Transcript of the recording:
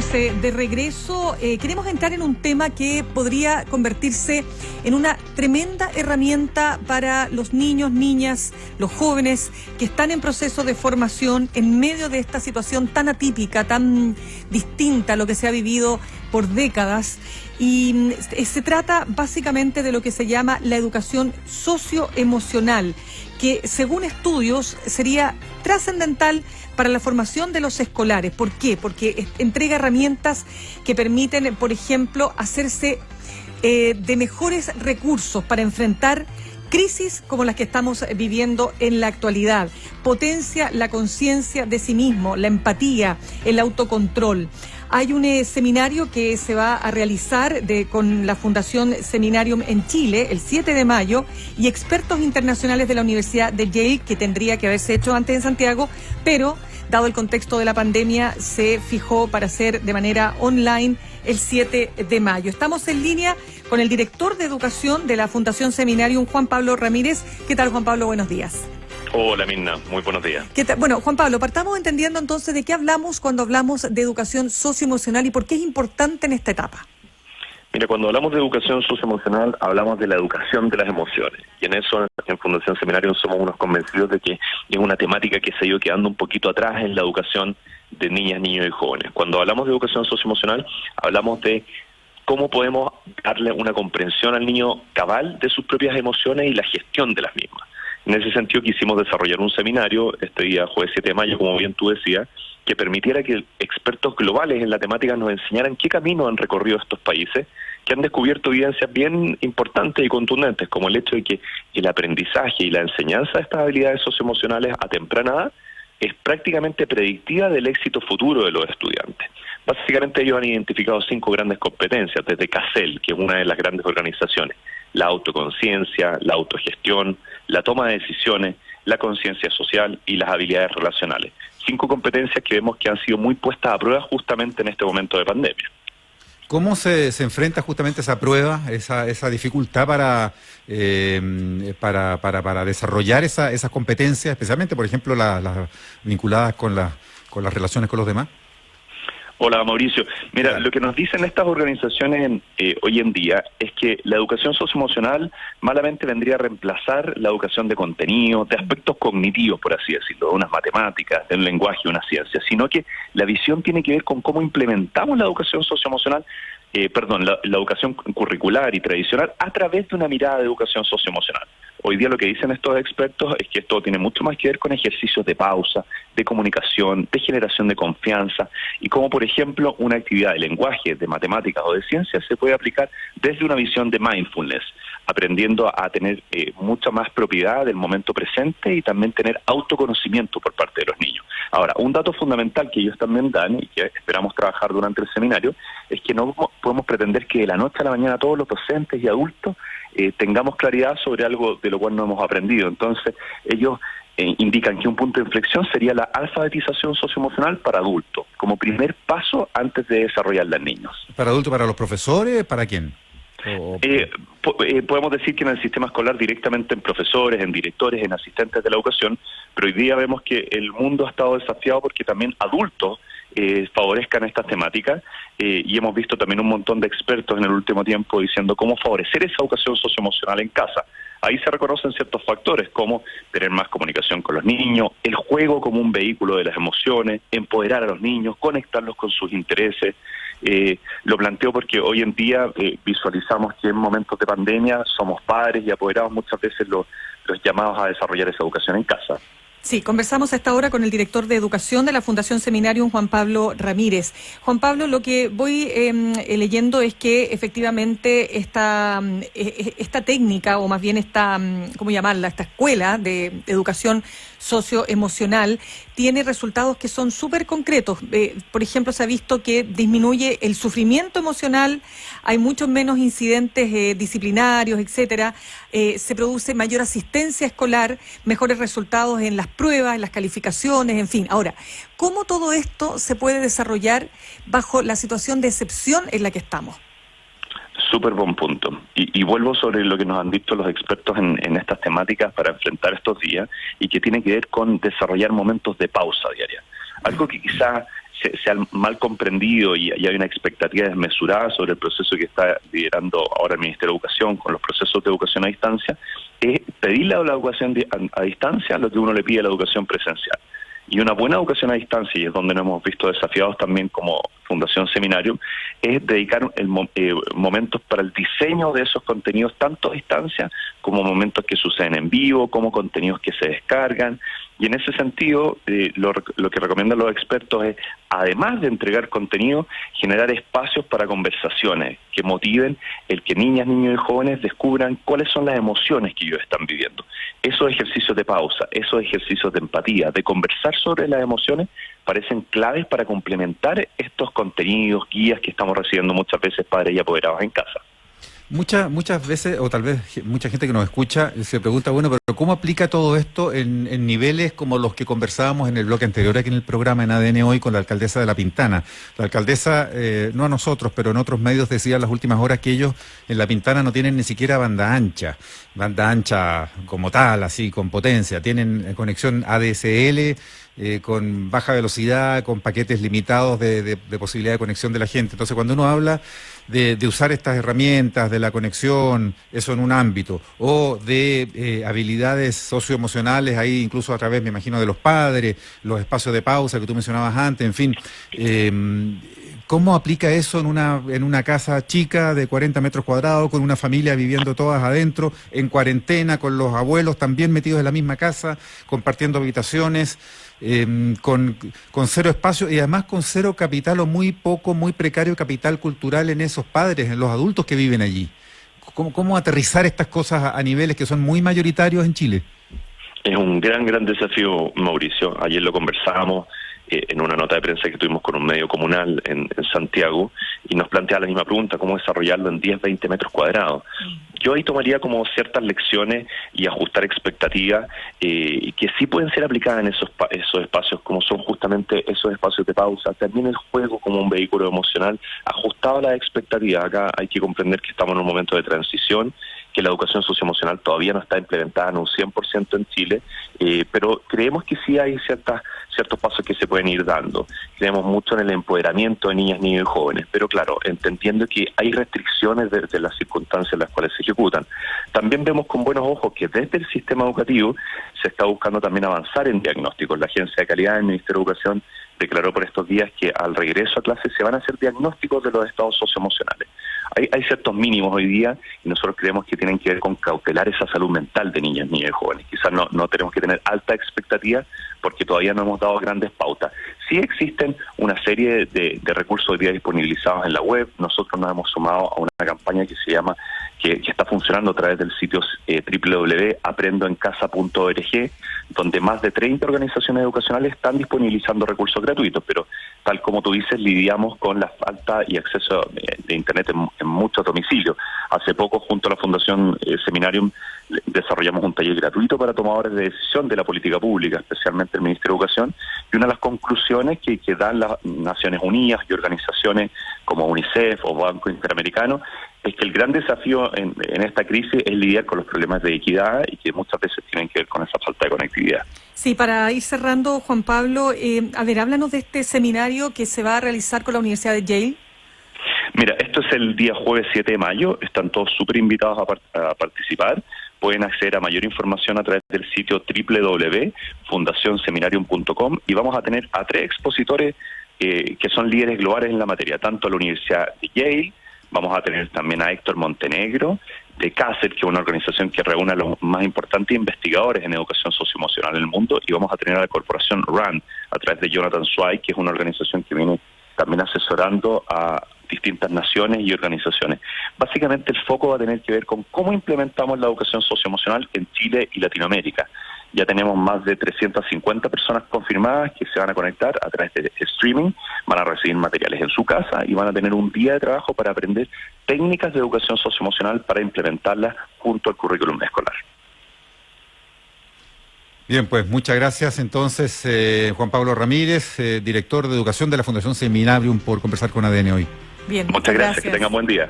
estamos de regreso. Queremos entrar en un tema que podría convertirse en una tremenda herramienta para los niños, niñas, los jóvenes que están en proceso de formación en medio de esta situación tan atípica, tan distinta a lo que se ha vivido por décadas. Y se trata básicamente de lo que se llama la educación socioemocional, que según estudios sería trascendental para la formación de los escolares. ¿Por qué? Porque entrega herramientas que permiten, por ejemplo, hacerse de mejores recursos para enfrentar crisis como las que estamos viviendo en la actualidad. Potencia la conciencia de sí mismo, la empatía, el autocontrol. Hay un seminario que se va a realizar con la Fundación Seminarium en Chile el 7 de mayo y expertos internacionales de la Universidad de Yale, que tendría que haberse hecho antes en Santiago, pero dado el contexto de la pandemia se fijó para hacer de manera online el 7 de mayo. Estamos en línea con el director de educación de la Fundación Seminarium, Juan Pablo Ramírez. ¿Qué tal, Juan Pablo? Buenos días. Hola, Mirna. Muy buenos días. ¿Qué tal? Bueno, Juan Pablo, partamos entendiendo entonces de qué hablamos cuando hablamos de educación socioemocional y por qué es importante en esta etapa. Mira, cuando hablamos de educación socioemocional, hablamos de la educación de las emociones. Y en eso, en Fundación Seminarium, somos unos convencidos de que es una temática que se ha ido quedando un poquito atrás en la educación de niñas, niños y jóvenes. Cuando hablamos de educación socioemocional, hablamos de cómo podemos darle una comprensión al niño cabal de sus propias emociones y la gestión de las mismas. En ese sentido quisimos desarrollar un seminario este día jueves 7 de mayo, como bien tú decías, que permitiera que expertos globales en la temática nos enseñaran qué camino han recorrido estos países, que han descubierto evidencias bien importantes y contundentes, como el hecho de que el aprendizaje y la enseñanza de estas habilidades socioemocionales a temprana edad es prácticamente predictiva del éxito futuro de los estudiantes. Básicamente ellos han identificado 5 grandes competencias, desde CASEL, que es una de las grandes organizaciones: la autoconciencia, la autogestión, la toma de decisiones, la conciencia social y las habilidades relacionales. 5 competencias que vemos que han sido muy puestas a prueba justamente en este momento de pandemia. ¿Cómo se enfrenta justamente esa prueba, esa dificultad para desarrollar esas competencias, especialmente, por ejemplo, las vinculadas con las relaciones con los demás? Hola, Mauricio. Mira, lo que nos dicen estas organizaciones hoy en día es que la educación socioemocional malamente vendría a reemplazar la educación de contenido, de aspectos cognitivos, por así decirlo, de unas matemáticas, de un lenguaje, una ciencia, sino que la visión tiene que ver con cómo implementamos la educación socioemocional, la educación curricular y tradicional a través de una mirada de educación socioemocional. Hoy día lo que dicen estos expertos es que esto tiene mucho más que ver con ejercicios de pausa, de comunicación, de generación de confianza y cómo, por ejemplo, una actividad de lenguaje, de matemáticas o de ciencias se puede aplicar desde una visión de mindfulness, aprendiendo a tener mucha más propiedad del momento presente y también tener autoconocimiento por parte de los niños. Ahora, un dato fundamental que ellos también dan y que esperamos trabajar durante el seminario es que no podemos pretender que de la noche a la mañana todos los docentes y adultos tengamos claridad sobre algo de lo cual no hemos aprendido. Entonces, ellos indican que un punto de inflexión sería la alfabetización socioemocional para adultos, como primer paso antes de desarrollarla en niños. ¿Para adultos, para los profesores, para quién? Podemos decir que en el sistema escolar directamente en profesores, en directores, en asistentes de la educación, pero hoy día vemos que el mundo ha estado desafiado porque también adultos favorezcan estas temáticas y hemos visto también un montón de expertos en el último tiempo diciendo cómo favorecer esa educación socioemocional en casa. Ahí se reconocen ciertos factores como tener más comunicación con los niños, el juego como un vehículo de las emociones, empoderar a los niños, conectarlos con sus intereses. Lo planteo porque hoy en día visualizamos que en momentos de pandemia somos padres y apoderamos muchas veces los llamados a desarrollar esa educación en casa. Sí, conversamos a esta hora con el director de educación de la Fundación Seminarium, Juan Pablo Ramírez. Juan Pablo, lo que voy leyendo es que efectivamente esta técnica, o más bien esta, ¿cómo llamarla?, esta escuela de educación socioemocional tiene resultados que son súper concretos. Por ejemplo, se ha visto que disminuye el sufrimiento emocional, hay muchos menos incidentes disciplinarios, etcétera. Se produce mayor asistencia escolar, mejores resultados en las pruebas, en las calificaciones, en fin. Ahora, ¿cómo todo esto se puede desarrollar bajo la situación de excepción en la que estamos? Súper buen punto. Y vuelvo sobre lo que nos han dicho los expertos en estas temáticas para enfrentar estos días y que tiene que ver con desarrollar momentos de pausa diaria. Algo que quizá se ha mal comprendido y hay una expectativa desmesurada sobre el proceso que está liderando ahora el Ministerio de Educación con los procesos de educación a distancia, es pedirle a la educación a distancia lo que uno le pide a la educación presencial. Y una buena educación a distancia, y es donde nos hemos visto desafiados también como Fundación Seminarium, es dedicar momentos para el diseño de esos contenidos, tanto a distancia como momentos que suceden en vivo, como contenidos que se descargan. Y en ese sentido, lo que recomiendan los expertos es, además de entregar contenido, generar espacios para conversaciones que motiven el que niñas, niños y jóvenes descubran cuáles son las emociones que ellos están viviendo. Esos ejercicios de pausa, esos ejercicios de empatía, de conversar sobre las emociones, parecen claves para complementar estos contenidos, guías que estamos recibiendo muchas veces padres y apoderados en casa. Muchas veces, o tal vez mucha gente que nos escucha, se pregunta, bueno, pero ¿cómo aplica todo esto en niveles como los que conversábamos en el bloque anterior aquí en el programa en ADN Hoy con la alcaldesa de La Pintana? La alcaldesa, no a nosotros, pero en otros medios decía en las últimas horas que ellos en La Pintana no tienen ni siquiera banda ancha como tal, así, con potencia. Tienen conexión ADSL, con baja velocidad, con paquetes limitados de posibilidad de conexión de la gente. Entonces, cuando uno habla de usar estas herramientas, de la conexión, eso en un ámbito, o de habilidades socioemocionales, ahí incluso a través, me imagino, de los padres, los espacios de pausa que tú mencionabas antes, en fin, ¿cómo aplica eso en una casa chica de 40 metros cuadrados, con una familia viviendo todas adentro, en cuarentena, con los abuelos también metidos en la misma casa, compartiendo habitaciones? Con cero espacio y además con cero capital o muy precario capital cultural en esos padres, en los adultos que viven allí. ¿Cómo aterrizar estas cosas a niveles que son muy mayoritarios en Chile? Es un gran desafío, Mauricio. Ayer lo conversábamos en una nota de prensa que tuvimos con un medio comunal en Santiago, y nos planteaba la misma pregunta: ¿cómo desarrollarlo en 10, 20 metros cuadrados? Yo ahí tomaría como ciertas lecciones y ajustar expectativas que sí pueden ser aplicadas en esos espacios, como son justamente esos espacios de pausa. También el juego como un vehículo emocional ajustado a las expectativas. Acá hay que comprender que estamos en un momento de transición, que la educación socioemocional todavía no está implementada en un 100% en Chile, pero creemos que sí hay ciertos pasos que se pueden ir dando. Creemos mucho en el empoderamiento de niñas, niños y jóvenes, pero claro, entendiendo que hay restricciones desde las circunstancias en las cuales se ejecutan. También vemos con buenos ojos que desde el sistema educativo se está buscando también avanzar en diagnósticos. La Agencia de Calidad del Ministerio de Educación declaró por estos días que al regreso a clases se van a hacer diagnósticos de los estados socioemocionales. Hay ciertos mínimos hoy día y nosotros creemos que tienen que ver con cautelar esa salud mental de niñas, niños y jóvenes. Quizás no tenemos que tener alta expectativa porque todavía no hemos dado grandes pautas. Sí existen una serie de recursos hoy día disponibilizados en la web. Nosotros nos hemos sumado a una campaña que se llama, que está funcionando a través del sitio www.aprendoencasa.org, donde más de 30 organizaciones educacionales están disponibilizando recursos gratuitos, pero tal como tú dices, lidiamos con la falta y acceso de Internet en muchos domicilios. Hace poco, junto a la Fundación Seminarium, desarrollamos un taller gratuito para tomadores de decisión de la política pública, especialmente el Ministerio de Educación, y una de las conclusiones que dan las Naciones Unidas y organizaciones como UNICEF o Banco Interamericano es que el gran desafío en esta crisis es lidiar con los problemas de equidad y que muchas veces tienen que ver con esa falta de conectividad. Sí, para ir cerrando, Juan Pablo, háblanos de este seminario que se va a realizar con la Universidad de Yale. Mira, esto es el día jueves 7 de mayo, están todos súper invitados a participar. Pueden acceder a mayor información a través del sitio www.fundacionseminarium.com y vamos a tener a 3 expositores que son líderes globales en la materia, tanto a la Universidad de Yale. Vamos a tener también a Héctor Montenegro, de CASET, que es una organización que reúne a los más importantes investigadores en educación socioemocional en el mundo, y vamos a tener a la corporación RAND, a través de Jonathan Zweig, que es una organización que viene también asesorando a distintas naciones y organizaciones. Básicamente el foco va a tener que ver con cómo implementamos la educación socioemocional en Chile y Latinoamérica. Ya tenemos más de 350 personas confirmadas que se van a conectar a través de streaming, van a recibir materiales en su casa y van a tener un día de trabajo para aprender técnicas de educación socioemocional para implementarlas junto al currículum escolar. Bien, pues muchas gracias entonces, Juan Pablo Ramírez, director de Educación de la Fundación Seminarium, por conversar con ADN hoy. Bien, muchas gracias, que tengan buen día.